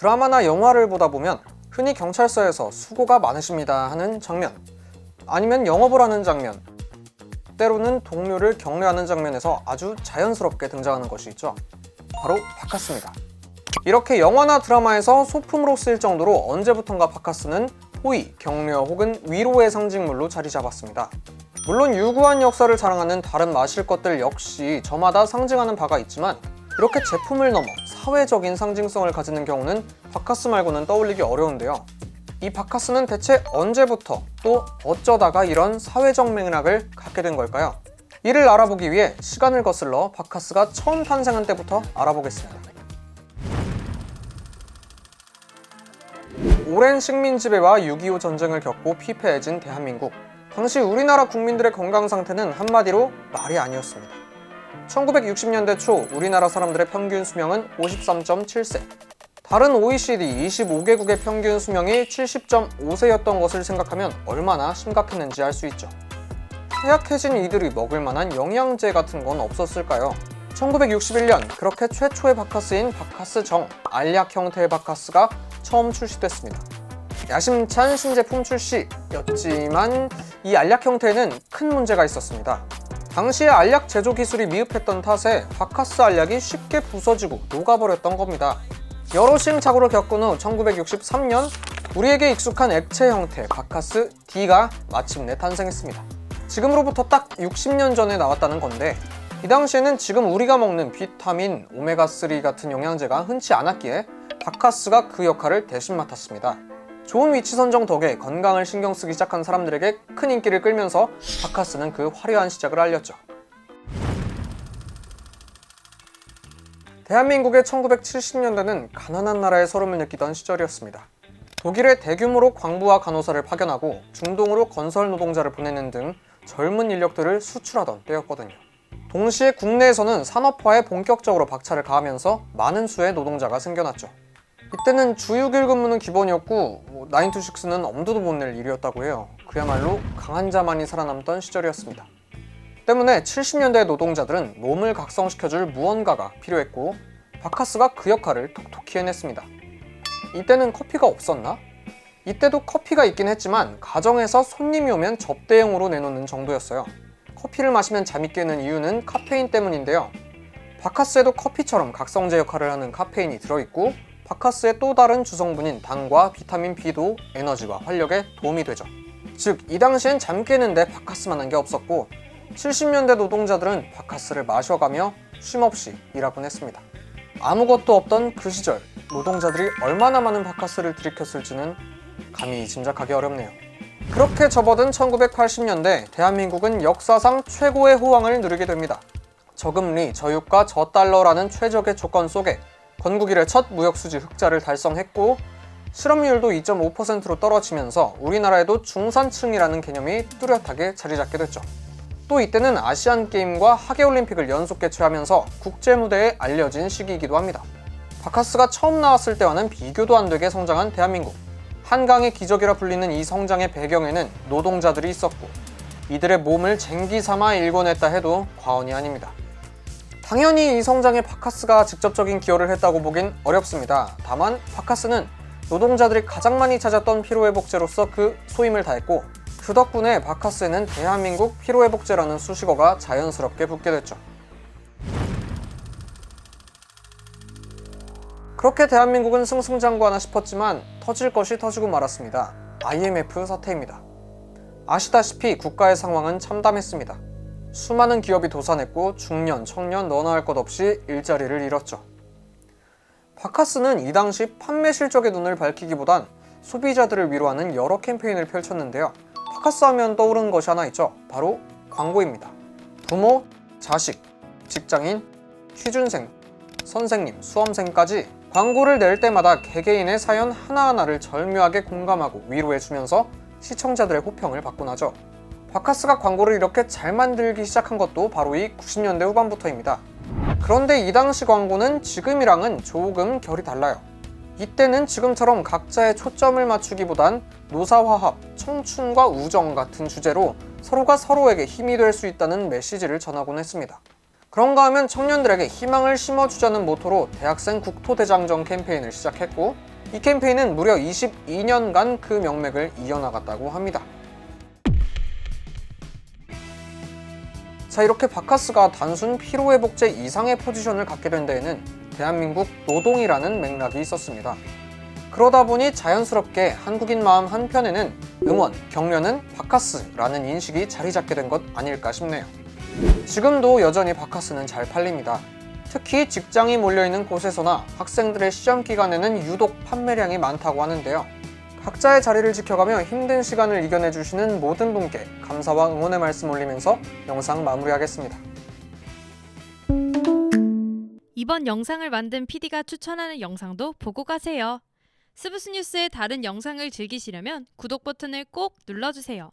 드라마나 영화를 보다 보면 흔히 경찰서에서 수고가 많으십니다 하는 장면, 아니면 영업을 하는 장면, 때로는 동료를 격려하는 장면에서 아주 자연스럽게 등장하는 것이 있죠. 바로 바카스입니다. 이렇게 영화나 드라마에서 소품으로 쓰일 정도로 언제부턴가 바카스는 호의, 격려 혹은 위로의 상징물로 자리 잡았습니다. 물론 유구한 역사를 자랑하는 다른 마실 것들 역시 저마다 상징하는 바가 있지만 이렇게 제품을 넘어 사회적인 상징성을 가지는 경우는 바카스 말고는 떠올리기 어려운데요. 이 바카스는 대체 언제부터 또 어쩌다가 이런 사회적 맥락을 갖게 된 걸까요? 이를 알아보기 위해 시간을 거슬러 바카스가 처음 탄생한 때부터 알아보겠습니다. 오랜 식민 지배와 6.25 전쟁을 겪고 피폐해진 대한민국. 당시 우리나라 국민들의 건강 상태는 한마디로 말이 아니었습니다. 1960년대 초 우리나라 사람들의 평균 수명은 53.7세. 다른 OECD 25개국의 평균 수명이 70.5세였던 것을 생각하면 얼마나 심각했는지 알 수 있죠. 허약해진 이들이 먹을 만한 영양제 같은 건 없었을까요? 1961년 그렇게 최초의 바카스인 바카스정, 알약 형태의 바카스가 처음 출시됐습니다. 야심찬 신제품 출시였지만 이 알약 형태에는 큰 문제가 있었습니다. 당시에 알약 제조 기술이 미흡했던 탓에 바카스 알약이 쉽게 부서지고 녹아버렸던 겁니다. 여러 시행착오를 겪은 후 1963년 우리에게 익숙한 액체 형태 바카스 D가 마침내 탄생했습니다. 지금으로부터 딱 60년 전에 나왔다는 건데 이 당시에는 지금 우리가 먹는 비타민, 오메가3 같은 영양제가 흔치 않았기에 바카스가 그 역할을 대신 맡았습니다. 좋은 위치 선정 덕에 건강을 신경 쓰기 시작한 사람들에게 큰 인기를 끌면서 바카스는 그 화려한 시작을 알렸죠. 대한민국의 1970년대는 가난한 나라의 서름을 느끼던 시절이었습니다. 독일에 대규모로 광부와 간호사를 파견하고 중동으로 건설 노동자를 보내는 등 젊은 인력들을 수출하던 때였거든요. 동시에 국내에서는 산업화에 본격적으로 박차를 가하면서 많은 수의 노동자가 생겨났죠. 이때는 주 6일 근무는 기본이었고 9to6는 엄두도 못 낼 일이었다고 해요. 그야말로 강한 자만이 살아남던 시절이었습니다. 때문에 70년대 노동자들은 몸을 각성시켜줄 무언가가 필요했고 바카스가 그 역할을 톡톡히 해냈습니다. 이때는 커피가 없었나? 이때도 커피가 있긴 했지만 가정에서 손님이 오면 접대용으로 내놓는 정도였어요. 커피를 마시면 잠이 깨는 이유는 카페인 때문인데요. 바카스에도 커피처럼 각성제 역할을 하는 카페인이 들어있고 바카스의 또 다른 주성분인 당과 비타민 B도 에너지와 활력에 도움이 되죠. 즉, 이 당시엔 잠 깨는데 바카스만한 게 없었고 70년대 노동자들은 바카스를 마셔가며 쉼없이 일하곤 했습니다. 아무것도 없던 그 시절 노동자들이 얼마나 많은 바카스를 들이켰을지는 감히 짐작하기 어렵네요. 그렇게 접어든 1980년대 대한민국은 역사상 최고의 호황을 누리게 됩니다. 저금리, 저유가, 저달러라는 최적의 조건 속에 건국 이래 첫 무역수지 흑자를 달성했고 실업률도 2.5%로 떨어지면서 우리나라에도 중산층이라는 개념이 뚜렷하게 자리 잡게 됐죠. 또 이때는 아시안게임과 하계올림픽을 연속 개최하면서 국제무대에 알려진 시기이기도 합니다. 바카스가 처음 나왔을 때와는 비교도 안 되게 성장한 대한민국. 한강의 기적이라 불리는 이 성장의 배경에는 노동자들이 있었고 이들의 몸을 쟁기 삼아 일궈냈다 해도 과언이 아닙니다. 당연히 이 성장에 바카스가 직접적인 기여를 했다고 보긴 어렵습니다. 다만 바카스는 노동자들이 가장 많이 찾았던 피로회복제로서 그 소임을 다했고 그 덕분에 바카스에는 대한민국 피로회복제라는 수식어가 자연스럽게 붙게 됐죠. 그렇게 대한민국은 승승장구하나 싶었지만 터질 것이 터지고 말았습니다. IMF 사태입니다. 아시다시피 국가의 상황은 참담했습니다. 수많은 기업이 도산했고 중년, 청년 너나 할 것 없이 일자리를 잃었죠. 바카스는 이 당시 판매 실적의 눈을 밝히기보단 소비자들을 위로하는 여러 캠페인을 펼쳤는데요. 바카스 하면 떠오르는 것이 하나 있죠. 바로 광고입니다. 부모, 자식, 직장인, 취준생, 선생님, 수험생까지 광고를 낼 때마다 개개인의 사연 하나하나를 절묘하게 공감하고 위로해주면서 시청자들의 호평을 받곤 하죠. 바카스가 광고를 이렇게 잘 만들기 시작한 것도 바로 이 90년대 후반부터입니다. 그런데 이 당시 광고는 지금이랑은 조금 결이 달라요. 이때는 지금처럼 각자의 초점을 맞추기보단 노사화합, 청춘과 우정 같은 주제로 서로가 서로에게 힘이 될 수 있다는 메시지를 전하곤 했습니다. 그런가 하면 청년들에게 희망을 심어주자는 모토로 대학생 국토대장정 캠페인을 시작했고 이 캠페인은 무려 22년간 그 명맥을 이어나갔다고 합니다. 자, 이렇게 바카스가 단순 피로회복제 이상의 포지션을 갖게 된 데에는 대한민국 노동이라는 맥락이 있었습니다. 그러다 보니 자연스럽게 한국인 마음 한편에는 응원, 격려는 바카스라는 인식이 자리 잡게 된 것 아닐까 싶네요. 지금도 여전히 바카스는 잘 팔립니다. 특히 직장이 몰려있는 곳에서나 학생들의 시험 기간에는 유독 판매량이 많다고 하는데요. 각자의 자리를 지켜가며 힘든 시간을 이겨내주시는 모든 분께 감사와 응원의 말씀 올리면서 영상 마무리하겠습니다. 이번 영상을 만든 PD가 추천하는 영상도 보고 가세요. 스브스 뉴스의 다른 영상을 즐기시려면 구독 버튼을 꼭 눌러주세요.